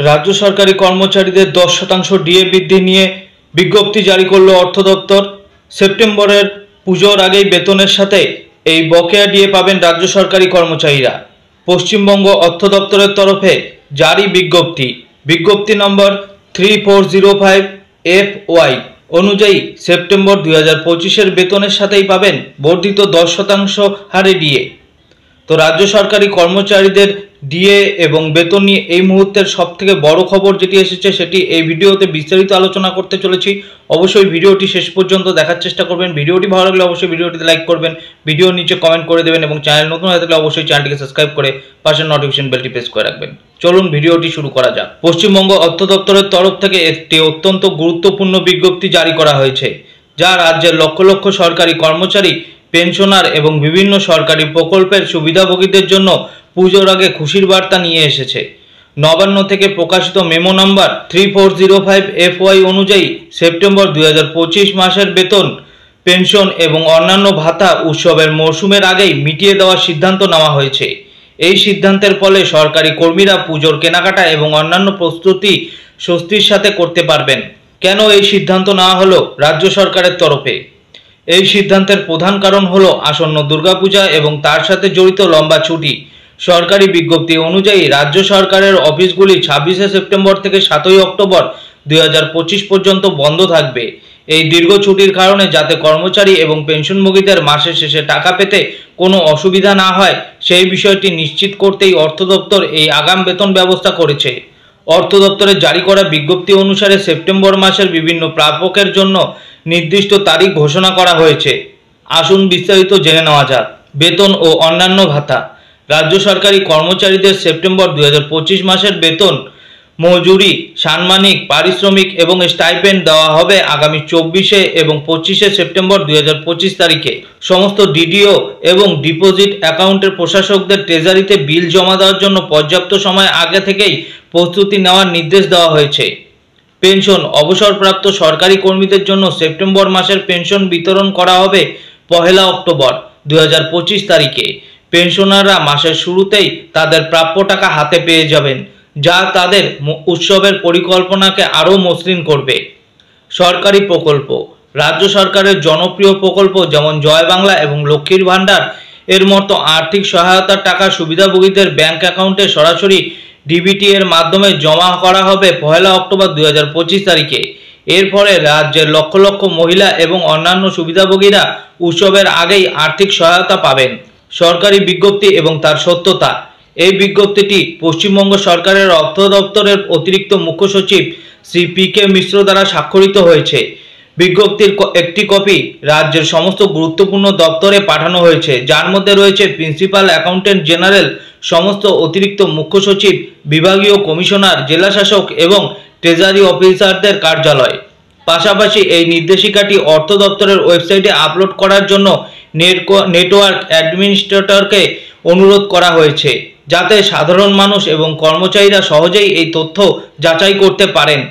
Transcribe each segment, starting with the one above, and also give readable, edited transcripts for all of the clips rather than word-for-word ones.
রাজ্য সরকারি কর্মচারীদের 10% ডিএ বৃদ্ধি নিয়ে বিজ্ঞপ্তি জারি করল অর্থ দপ্তর। সেপ্টেম্বরের পুজোর আগেই বেতনের সাথে এই বকেয়া ডিএ পাবেন রাজ্য সরকারি কর্মচারীরা। পশ্চিমবঙ্গ অর্থ দপ্তরের তরফে জারি বিজ্ঞপ্তি নম্বর 3405 FY অনুযায়ী সেপ্টেম্বর 2025-এর বেতনের সাথেই পাবেন বর্ধিত 10% হারে ডিএ। তো রাজ্য সরকারি কর্মচারীদের ডিএ এবং বেতন নিয়ে এই মুহূর্তের সবথেকে বড় খবর যেটি এসেছে সেটি এই ভিডিওতে বিস্তারিত আলোচনা করতে চলেছি। অবশ্যই ভিডিওটি শেষ পর্যন্ত দেখার চেষ্টা করবেন। ভিডিওটি ভালো লাগলে অবশ্যই ভিডিওটিতে লাইক করবেন, ভিডিওর নিচে কমেন্ট করে দেবেন এবং চ্যানেল নতুন হয়ে থাকলে অবশ্যই চ্যানেলটিকে সাবস্ক্রাইব করে পাশের নোটিফিকেশন বেলটি প্রেস করে রাখবেন। চলুন ভিডিওটি শুরু করা যাক। পশ্চিমবঙ্গ অর্থ দপ্তরের তরফ থেকে একটি অত্যন্ত গুরুত্বপূর্ণ বিজ্ঞপ্তি জারি করা হয়েছে, যা রাজ্যের লক্ষ লক্ষ সরকারি কর্মচারী, পেনশনার এবং বিভিন্ন সরকারি প্রকল্পের সুবিধাভোগীদের জন্য পুজোর আগে খুশির বার্তা নিয়ে এসেছে। নবান্ন থেকে প্রকাশিত মেমো নাম্বার 3405 FY অনুযায়ী সেপ্টেম্বর 2025 মাসের বেতন, পেনশন এবং অন্যান্য ভাতা উৎসবের মরশুমের আগেই মিটিয়ে দেওয়ার সিদ্ধান্ত নেওয়া হয়েছে। এই সিদ্ধান্তের ফলে সরকারি কর্মীরা পুজোর কেনাকাটা এবং অন্যান্য প্রস্তুতি স্বস্তির সাথে করতে পারবেন। কেন এই সিদ্ধান্ত নেওয়া হলো রাজ্য সরকারের তরফে? এই সিদ্ধান্তের প্রধান কারণ হলো আসন্ন দুর্গাপূজা এবং তার সাথে জড়িত লম্বা ছুটি। সরকারি বিজ্ঞপ্তি অনুযায়ী রাজ্য সরকারের অফিসগুলি 26শে সেপ্টেম্বর থেকে 7ই অক্টোবর 2025 পর্যন্ত বন্ধ থাকবে। এই দীর্ঘ ছুটির কারণে যাতে কর্মচারী এবং পেনশনভোগীদের মাসের শেষে টাকা পেতে কোনো অসুবিধা না হয় সেই বিষয়টি নিশ্চিত করতেই অর্থ দপ্তর এই আগাম বেতন ব্যবস্থা করেছে। অর্থ দপ্তরের জারি করা বিজ্ঞপ্তি অনুসারে সেপ্টেম্বর মাসের বিভিন্ন প্রাপকের জন্য নির্দিষ্ট তারিখ ঘোষণা করা হয়েছে। আসুন বিস্তারিত জেনে নেওয়া যাক। বেতন ও অন্যান্য ভাতা। রাজ্য সরকারি কর্মচারীদের সেপ্টেম্বর 2025 মাসের বেতন, মজুরি, সাম্মানিক, পারিশ্রমিক এবং স্টাইপেন্ড দেওয়া হবে আগামী 24শে এবং 25শে সেপ্টেম্বর 2025 তারিখে। সমস্ত ডিডিও এবং ডিপোজিট অ্যাকাউন্টের প্রশাসকদের ট্রেজারিতে বিল জমা দেওয়ার জন্য পর্যাপ্ত সময় আগে থেকেই প্রস্তুতি নেওয়ার নির্দেশ দেওয়া হয়েছে। পেনশন। অবসরপ্রাপ্ত সরকারি কর্মীদের জন্য সেপ্টেম্বর মাসের পেনশন বিতরণ করা হবে 1 অক্টোবর 2025 তারিখে। পেনশনাররা মাসের শুরুতেই তাদের প্রাপ্য টাকা হাতে পেয়ে যাবেন, যা তাদের উৎসবের পরিকল্পনাকে আরও মসৃণ করবে। সরকারি প্রকল্প। রাজ্য সরকারের জনপ্রিয় প্রকল্প যেমন জয় বাংলা এবং লক্ষ্মীর ভাণ্ডার এর মতো আর্থিক সহায়তার টাকা সুবিধাভোগীদের ব্যাংক অ্যাকাউন্টে সরাসরি ডিবিটি এর মাধ্যমে জমা করা হবে 1 অক্টোবর 2025 তারিখে। এর ফলে রাজ্যের লক্ষ লক্ষ মহিলা এবং অন্যান্য সুবিধাভোগীরা উৎসবের আগেই আর্থিক সহায়তা পাবেন। সরকারি বিজ্ঞপ্তি এবং তার সত্যতা। এই বিজ্ঞপ্তিটি পশ্চিমবঙ্গ সরকারের অর্থ দপ্তরের অতিরিক্ত মুখ্য সচিব শ্রী PK মিশ্র দ্বারা স্বাক্ষরিত হয়েছে। বিজ্ঞপ্তির একটি কপি রাজ্যের সমস্ত গুরুত্বপূর্ণ দপ্তরে পাঠানো হয়েছে, যার মধ্যে রয়েছে প্রিন্সিপাল অ্যাকাউন্টেন্ট জেনারেল, সমস্ত অতিরিক্ত মুখ্য সচিব, বিভাগীয় কমিশনার, জেলাশাসক এবং ট্রেজারি অফিসারদের কার্যালয়। পাশাপাশি এই নির্দেশিকাটি অর্থ দপ্তরের ওয়েবসাইটে আপলোড করার জন্য নেটওয়ার্ক অ্যাডমিনিস্ট্রেটরকে অনুরোধ করা হয়েছে, যাতে সাধারণ মানুষ এবং কর্মচারীরা সহজেই এই তথ্য যাচাই করতে পারেন।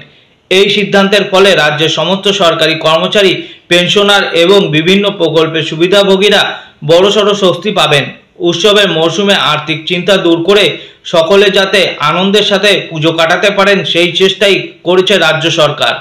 এই সিদ্ধান্তের ফলে রাজ্যের সমস্ত সরকারি কর্মচারী, পেনশনার এবং বিভিন্ন প্রকল্পের সুবিধাভোগীরা বড়সড় স্বস্তি পাবেন। উৎসবের মরশুমে আর্থিক চিন্তা দূর করে সকলে যাতে আনন্দের সাথে পুজো কাটাতে পারেন সেই চেষ্টাই করেছে রাজ্য সরকার।